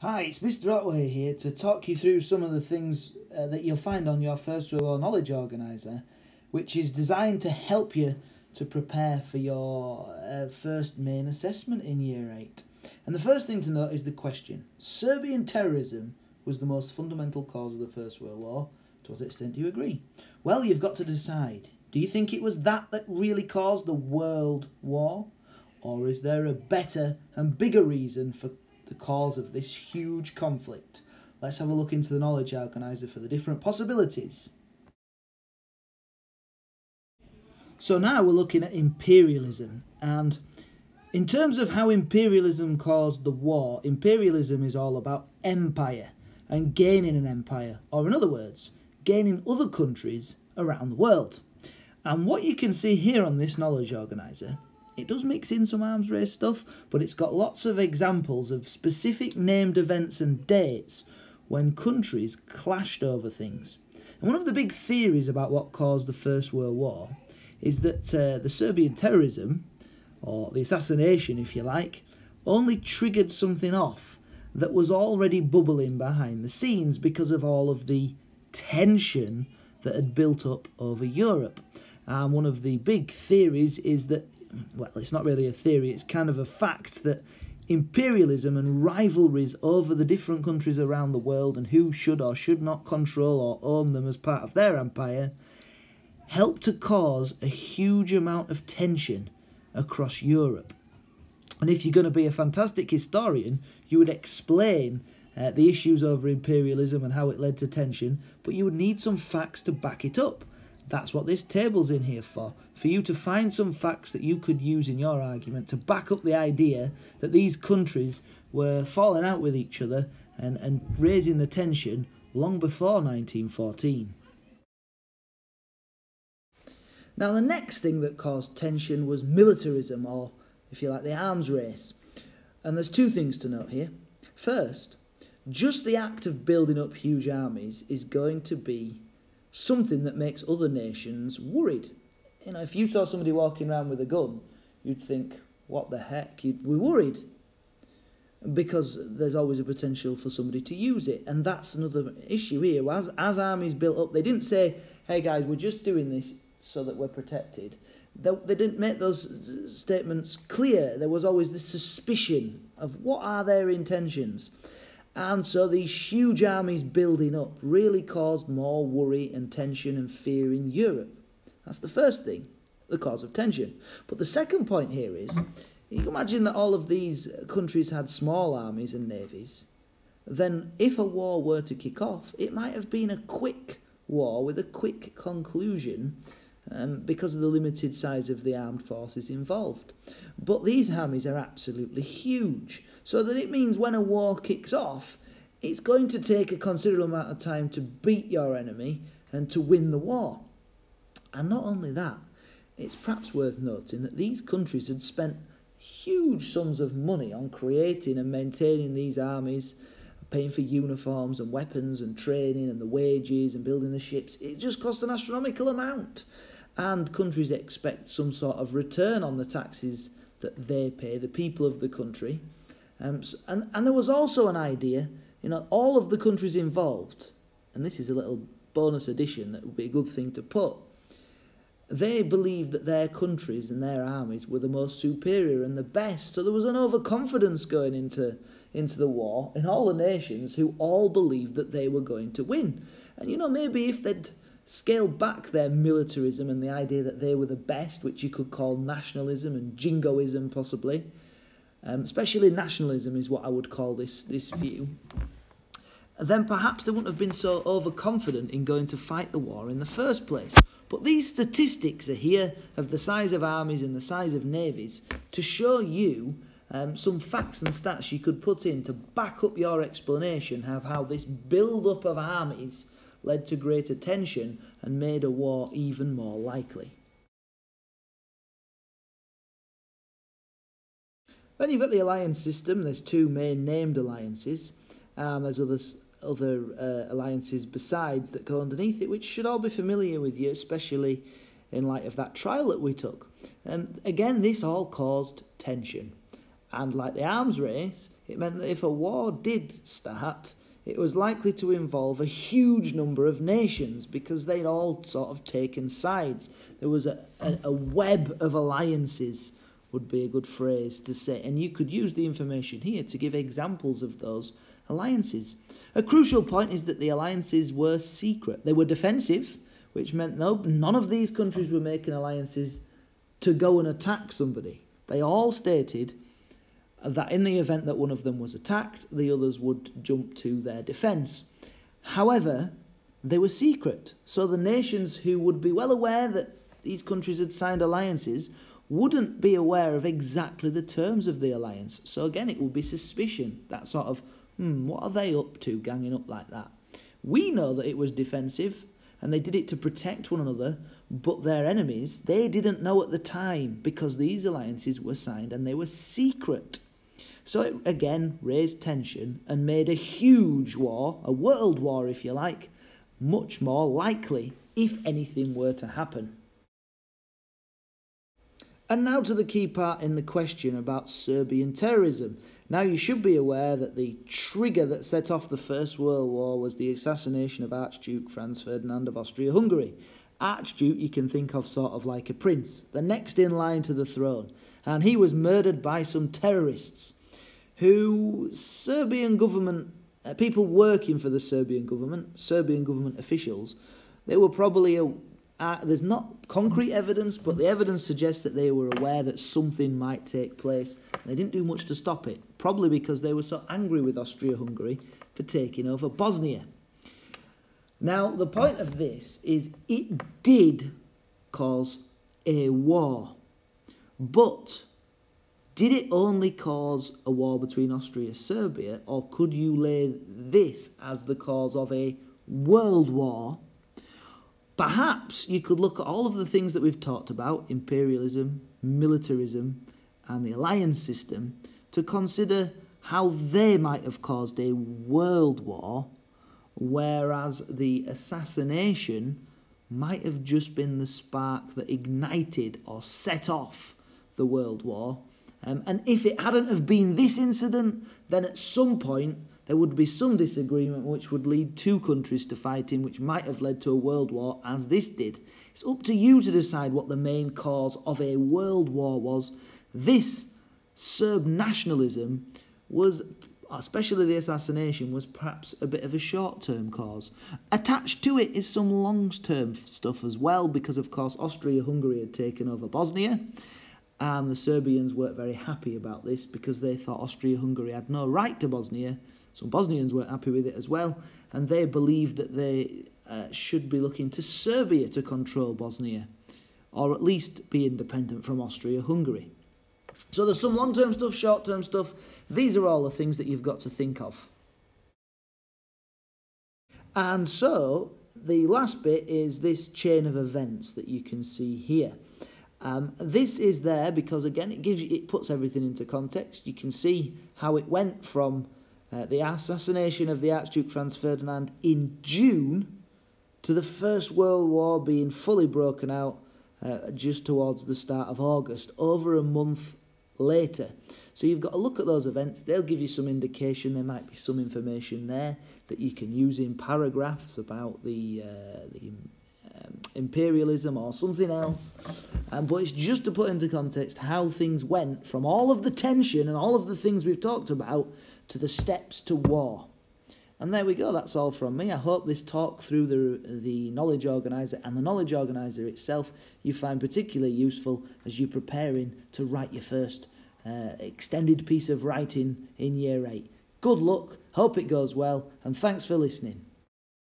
Hi, it's Mr. Otway here to talk you through some of the things that you'll find on your First World War Knowledge Organiser, which is designed to help you to prepare for your first main assessment in Year 8. And the first thing to note is the question: Serbian terrorism was the most fundamental cause of the First World War. To what extent do you agree? Well, you've got to decide. Do you think it was that really caused the World War? Or is there a better and bigger reason for the cause of this huge conflict? Let's have a look into the knowledge organiser for the different possibilities. So now we're looking at imperialism, and in terms of how imperialism caused the war, imperialism is all about empire and gaining an empire, or in other words, gaining other countries around the world. And what you can see here on this knowledge organiser, it does mix in some arms race stuff, but it's got lots of examples of specific named events and dates when countries clashed over things. And one of the big theories about what caused the First World War is that the Serbian terrorism, or the assassination if you like, only triggered something off that was already bubbling behind the scenes because of all of the tension that had built up over Europe. And one of the big theories is that, well, it's not really a theory, it's kind of a fact that imperialism and rivalries over the different countries around the world and who should or should not control or own them as part of their empire helped to cause a huge amount of tension across Europe. And if you're going to be a fantastic historian, you would explain the issues over imperialism and how it led to tension, but you would need some facts to back it up. That's what this table's in here for you to find some facts that you could use in your argument to back up the idea that these countries were falling out with each other and raising the tension long before 1914. Now, the next thing that caused tension was militarism, or, if you like, the arms race. And there's two things to note here. First, just the act of building up huge armies is going to be something that makes other nations worried. You know, if you saw somebody walking around with a gun, you'd think, what the heck? You'd be worried. Because there's always a potential for somebody to use it. And that's another issue here. As armies built up, they didn't say, hey guys, we're just doing this so that we're protected. They didn't make those statements clear. There was always this suspicion of what are their intentions. And so these huge armies building up really caused more worry and tension and fear in Europe. That's the first thing, the cause of tension. But the second point here is, you can imagine that all of these countries had small armies and navies. Then if a war were to kick off, it might have been a quick war with a quick conclusion because of the limited size of the armed forces involved. But these armies are absolutely huge, so that it means when a war kicks off, it's going to take a considerable amount of time to beat your enemy and to win the war. And not only that, it's perhaps worth noting that these countries had spent huge sums of money on creating and maintaining these armies, paying for uniforms and weapons and training and the wages and building the ships. It just cost an astronomical amount. And countries expect some sort of return on the taxes that they pay, the people of the country. And there was also an idea, you know, all of the countries involved, and this is a little bonus addition that would be a good thing to put, they believed that their countries and their armies were the most superior and the best. So there was an overconfidence going into the war in all the nations who all believed that they were going to win. And, you know, maybe if they'd scaled back their militarism and the idea that they were the best, which you could call nationalism and jingoism possibly, especially nationalism is what I would call this view, then perhaps they wouldn't have been so overconfident in going to fight the war in the first place. But these statistics are here of the size of armies and the size of navies to show you some facts and stats you could put in to back up your explanation of how this build-up of armies led to greater tension and made a war even more likely. Then you've got the alliance system. There's two main named alliances, and there's other alliances besides that go underneath it, which should all be familiar with you, especially in light of that trial that we took. Again, this all caused tension. And like the arms race, it meant that if a war did start, it was likely to involve a huge number of nations because they'd all sort of taken sides. There was a web of alliances, would be a good phrase to say. And you could use the information here to give examples of those alliances. A crucial point is that the alliances were secret. They were defensive, which meant none of these countries were making alliances to go and attack somebody. They all stated that in the event that one of them was attacked, the others would jump to their defence. However, they were secret, so the nations who would be well aware that these countries had signed alliances wouldn't be aware of exactly the terms of the alliance. So again, it would be suspicion, that sort of, what are they up to, ganging up like that? We know that it was defensive, and they did it to protect one another, but their enemies, they didn't know at the time, because these alliances were signed and they were secret. So it again raised tension and made a huge war, a world war if you like, much more likely if anything were to happen. And now to the key part in the question about Serbian terrorism. Now you should be aware that the trigger that set off the First World War was the assassination of Archduke Franz Ferdinand of Austria-Hungary. Archduke you can think of sort of like a prince, the next in line to the throne. And he was murdered by some terrorists who Serbian government, people working for the Serbian government officials, they were probably, there's not concrete evidence, but the evidence suggests that they were aware that something might take place. They didn't do much to stop it, probably because they were so angry with Austria-Hungary for taking over Bosnia. Now, the point of this is it did cause a war, but did it only cause a war between Austria and Serbia, or could you lay this as the cause of a world war? Perhaps you could look at all of the things that we've talked about, imperialism, militarism, and the alliance system, to consider how they might have caused a world war, whereas the assassination might have just been the spark that ignited or set off the world war. And if it hadn't have been this incident, then at some point there would be some disagreement which would lead two countries to fighting, which might have led to a world war, as this did. It's up to you to decide what the main cause of a world war was. This Serb nationalism was, especially the assassination, was perhaps a bit of a short-term cause. Attached to it is some long-term stuff as well, because of course Austria-Hungary had taken over Bosnia, and the Serbians weren't very happy about this because they thought Austria-Hungary had no right to Bosnia. Some Bosnians weren't happy with it as well, and they believed that they should be looking to Serbia to control Bosnia, or at least be independent from Austria-Hungary. So there's some long-term stuff, short-term stuff. These are all the things that you've got to think of. And so the last bit is this chain of events that you can see here. This is there because, again, it puts everything into context. You can see how it went from the assassination of the Archduke Franz Ferdinand in June to the First World War being fully broken out just towards the start of August, over a month later. So you've got to look at those events. They'll give you some indication. There might be some information there that you can use in paragraphs about the imperialism or something else. But it's just to put into context how things went from all of the tension and all of the things we've talked about to the steps to war. And there we go, that's all from me. I hope this talk through the knowledge organiser and the knowledge organiser itself you find particularly useful as you're preparing to write your first extended piece of writing in Year 8. Good luck, hope it goes well, and thanks for listening.